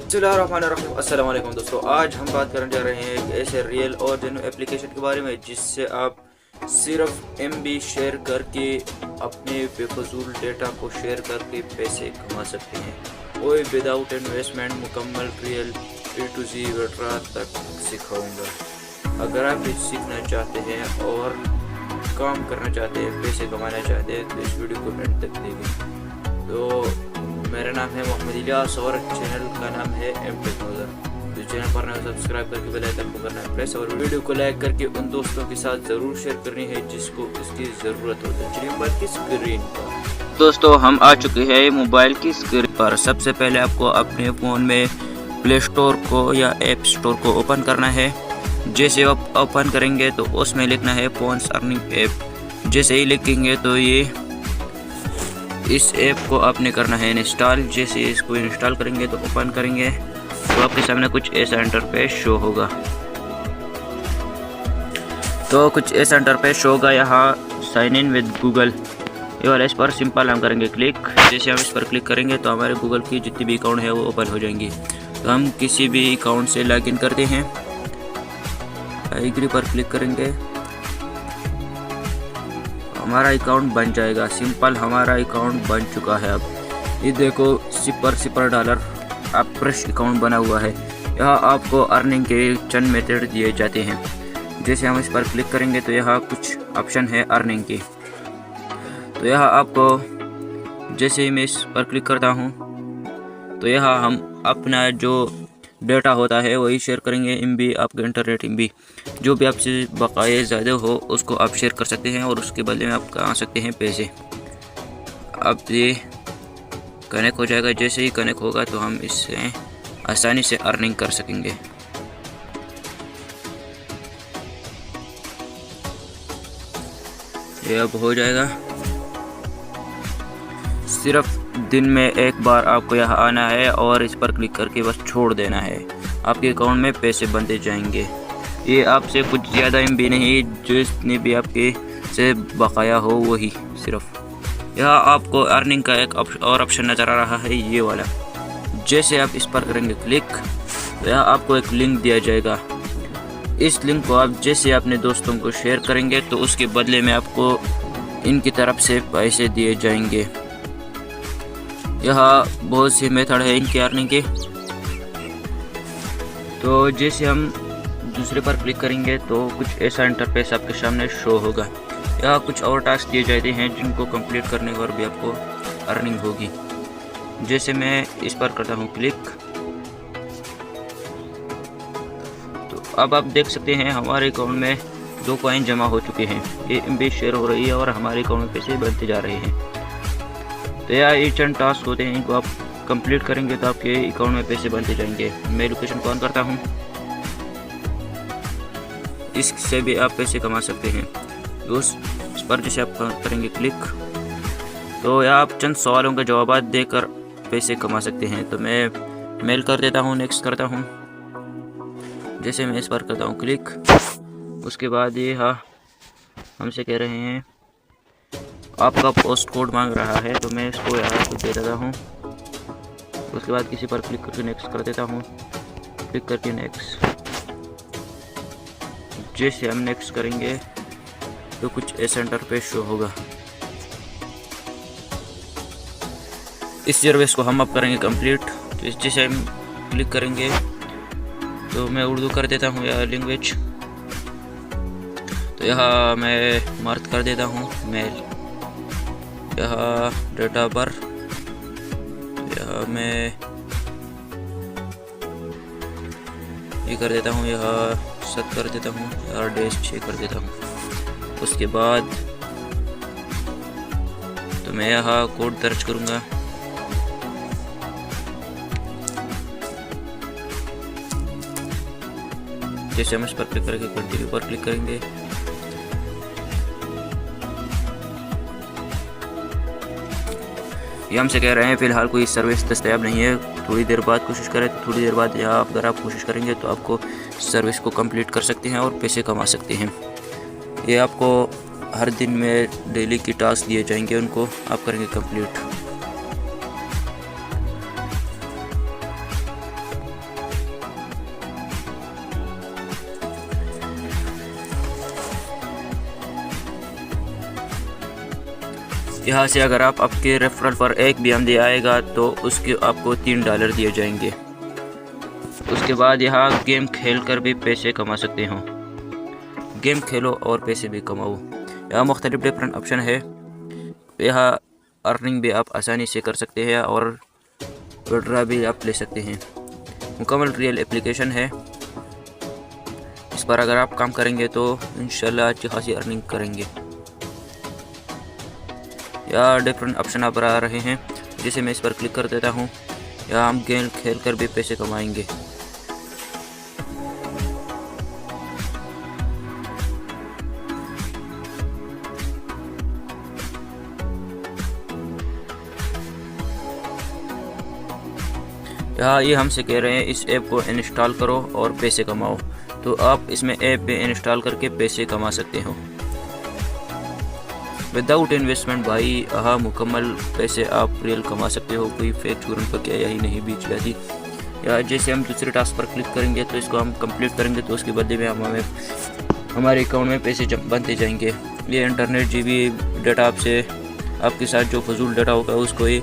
अस्सलाम वालेकुम दोस्तों, आज हम बात करने जा रहे हैं एक ऐसे रियल और जेन्युइन एप्लीकेशन के बारे में जिससे आप सिर्फ एमबी शेयर करके अपने बेफजूल डेटा को शेयर करके पैसे कमा सकते हैं। कोई विदाउट इन्वेस्टमेंट मुकम्मल रियल ए टू जी वेटरा तक सिखाऊंगा। अगर आप भी सीखना चाहते हैं और काम करना चाहते हैं, पैसे कमाना चाहते हैं तो इस वीडियो को एंड तक देखें। तो मेरा नाम है मोहम्मद इलियास और चैनल का नाम है एम टेक्नोलॉजर। तो चैनल पर नया सब्सक्राइब करके बेल आइकन को करना है प्रेस और वीडियो को लाइक करके उन दोस्तों के साथ ज़रूर शेयर करनी है जिसको इसकी ज़रूरत हो। तो चलिए मोबाइल की स्क्रीन पर दोस्तों हम आ चुके हैं मोबाइल की स्क्रीन पर। सबसे पहले आपको अपने फ़ोन में प्ले स्टोर को या ऐप स्टोर को ओपन करना है। जैसे आप ओपन करेंगे तो उसमें लिखना है फोन्स अर्निंग ऐप। जैसे ही लिखेंगे तो ये इस ऐप को आपने करना है इंस्टॉल। जैसे इसको इंस्टॉल करेंगे तो ओपन करेंगे तो आपके सामने कुछ ऐसा इंटरफेस शो होगा। तो कुछ ऐसा इंटरफेस शो होगा। यहाँ साइन इन विद गूगल ये वाला, इस पर सिंपल हम करेंगे क्लिक। जैसे हम इस पर क्लिक करेंगे तो हमारे गूगल की जितनी भी अकाउंट है वो ओपन हो जाएंगी। तो हम किसी भी अकाउंट से लॉग इन करते हैं। एग्री पर क्लिक करेंगे, हमारा अकाउंट बन जाएगा। सिंपल हमारा अकाउंट बन चुका है। अब ये देखो $0 आप फ्रेश अकाउंट बना हुआ है। यहाँ आपको अर्निंग के चंद मेथड दिए जाते हैं। जैसे हम इस पर क्लिक करेंगे तो यहाँ कुछ ऑप्शन है अर्निंग की। तो यहाँ आपको जैसे ही मैं इस पर क्लिक करता हूँ तो यहाँ हम अपना जो डेटा होता है वही शेयर करेंगे। एमबी आपका इंटरनेट एमबी जो भी आपसे बकाया ज़्यादा हो उसको आप शेयर कर सकते हैं और उसके बदले में आप कमा सकते हैं पैसे। अब ये कनेक्ट हो जाएगा। जैसे ही कनेक्ट होगा तो हम इससे आसानी से अर्निंग कर सकेंगे। ये अब हो जाएगा। सिर्फ दिन में एक बार आपको यहाँ आना है और इस पर क्लिक करके बस छोड़ देना है। आपके अकाउंट में पैसे बनते जाएंगे। ये आपसे कुछ ज़्यादा एमबी नहीं, जितनी भी आपके से बकाया हो वही सिर्फ। यहाँ आपको अर्निंग का एक और ऑप्शन नज़र आ रहा है, ये वाला। जैसे आप इस पर करेंगे क्लिक तो यहाँ आपको एक लिंक दिया जाएगा। इस लिंक को आप जैसे अपने दोस्तों को शेयर करेंगे तो उसके बदले में आपको इनकी तरफ से पैसे दिए जाएंगे। यहाँ बहुत सी मेथड है इनके अर्निंग के। तो जैसे हम दूसरे पर क्लिक करेंगे तो कुछ ऐसा इंटरफेस आपके सामने शो होगा। यहाँ कुछ और टास्क दिए जाते हैं जिनको कंप्लीट करने पर भी आपको अर्निंग होगी। जैसे मैं इस पर करता हूँ क्लिक तो अब आप देख सकते हैं हमारे अकाउंट में 2 कॉइन जमा हो चुके हैं। ये एमबी शेयर हो रही है और हमारे अकाउंट में पैसे बनते जा रहे हैं। तो यह ये चंद टास्क होते हैं, इनको आप कंप्लीट करेंगे तो आपके अकाउंट में पैसे बनते जाएंगे। मैं लोकेशन को ऑन करता हूँ, इससे भी आप पैसे कमा सकते हैं। इस पर जैसे आप करेंगे क्लिक तो यह आप चंद सवालों के जवाब देकर पैसे कमा सकते हैं। तो मैं मेल कर देता हूँ, नेक्स्ट करता हूँ। जैसे मैं इस पर करता हूँ क्लिक, उसके बाद ये हमसे कह रहे हैं आपका पोस्ट कोड मांग रहा है, तो मैं इसको यहाँ कुछ दे देता हूँ। उसके बाद किसी पर क्लिक करके नेक्स्ट कर देता हूँ, क्लिक करके नेक्स्ट। जैसे हम नेक्स्ट करेंगे तो कुछ ऐसा इंटरफेस शो होगा। इस सर्विस को हम अब करेंगे कंप्लीट। तो जैसे हम क्लिक करेंगे तो मैं उर्दू कर देता हूँ या लैंग्वेज। तो यहाँ मैं मार्क कर देता हूँ मेल। यहाँ डेटा पर यहाँ मैं ये कर देता हूँ, यहाँ 7 कर देता हूँ, यहाँ -6 कर देता हूँ। उसके बाद तो मैं यहाँ कोड दर्ज करूँगा। जैसे हम इस पर क्लिक करके कंटिन्यू पर क्लिक करेंगे ये हमसे कह रहे हैं फ़िलहाल कोई सर्विस दस्तयाब नहीं है, थोड़ी देर बाद कोशिश करें। तो थोड़ी देर बाद यहाँ अगर आप कोशिश करेंगे तो आपको सर्विस को कंप्लीट कर सकते हैं और पैसे कमा सकते हैं। ये आपको हर दिन में डेली की टास्क दिए जाएंगे, उनको आप करेंगे कंप्लीट। यहाँ से अगर आप आपके रेफरल पर एक भी आमदनी आएगा तो उसके आपको $3 दिए जाएंगे। उसके बाद यहाँ गेम खेल कर भी पैसे कमा सकते हो। गेम खेलो और पैसे भी कमाओ। यहाँ मुख्तलिफ डिफरेंट ऑप्शन है। यहाँ अर्निंग भी आप आसानी से कर सकते हैं और विड्रॉ भी आप ले सकते हैं। मुकम्मल रियल एप्लीकेशन है। इस पर अगर आप काम करेंगे तो इंशाल्लाह अच्छी खासी अर्निंग करेंगे। यहाँ डिफरेंट ऑप्शन आप आ रहे हैं, जिसे मैं इस पर क्लिक कर देता हूँ। यहाँ हम गेम खेल कर भी पैसे कमाएंगे। यहाँ ये हमसे कह रहे हैं इस ऐप को इंस्टॉल करो और पैसे कमाओ, तो आप इसमें ऐप पे इंस्टॉल करके पैसे कमा सकते हो विदाउट इन्वेस्टमेंट। भाई हाँ, मुकम्मल पैसे आप रियल कमा सकते हो। कोई फेक चूरन पर क्या यही नहीं बीच जाती। या जैसे हम दूसरे टास्क पर क्लिक करेंगे तो इसको हम कंप्लीट करेंगे तो उसके बदले में हमें हमारे अकाउंट में पैसे बनते जाएंगे। ये इंटरनेट जीबी डाटा आपसे आपके साथ जो फजूल डाटा होगा उसको ही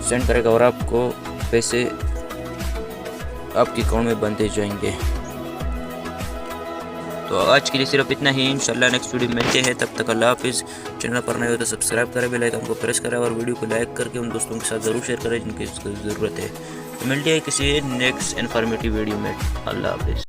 सेंड करेगा और आपको पैसे आपके अकाउंट में बनते जाएंगे। तो आज के लिए सिर्फ इतना ही। इंशाल्लाह नेक्स्ट वीडियो मिलते हैं। तब तक अल्लाह हाफिज़। चैनल पर नए हो तो सब्सक्राइब करें, बेल आइकन को प्रेस करें और वीडियो को लाइक करके उन दोस्तों के साथ ज़रूर शेयर करें जिनकी इसको ज़रूरत है। तो मिलते हैं किसी नेक्स्ट इन्फॉर्मेटिव वीडियो में। अल्लाह हाफिज़।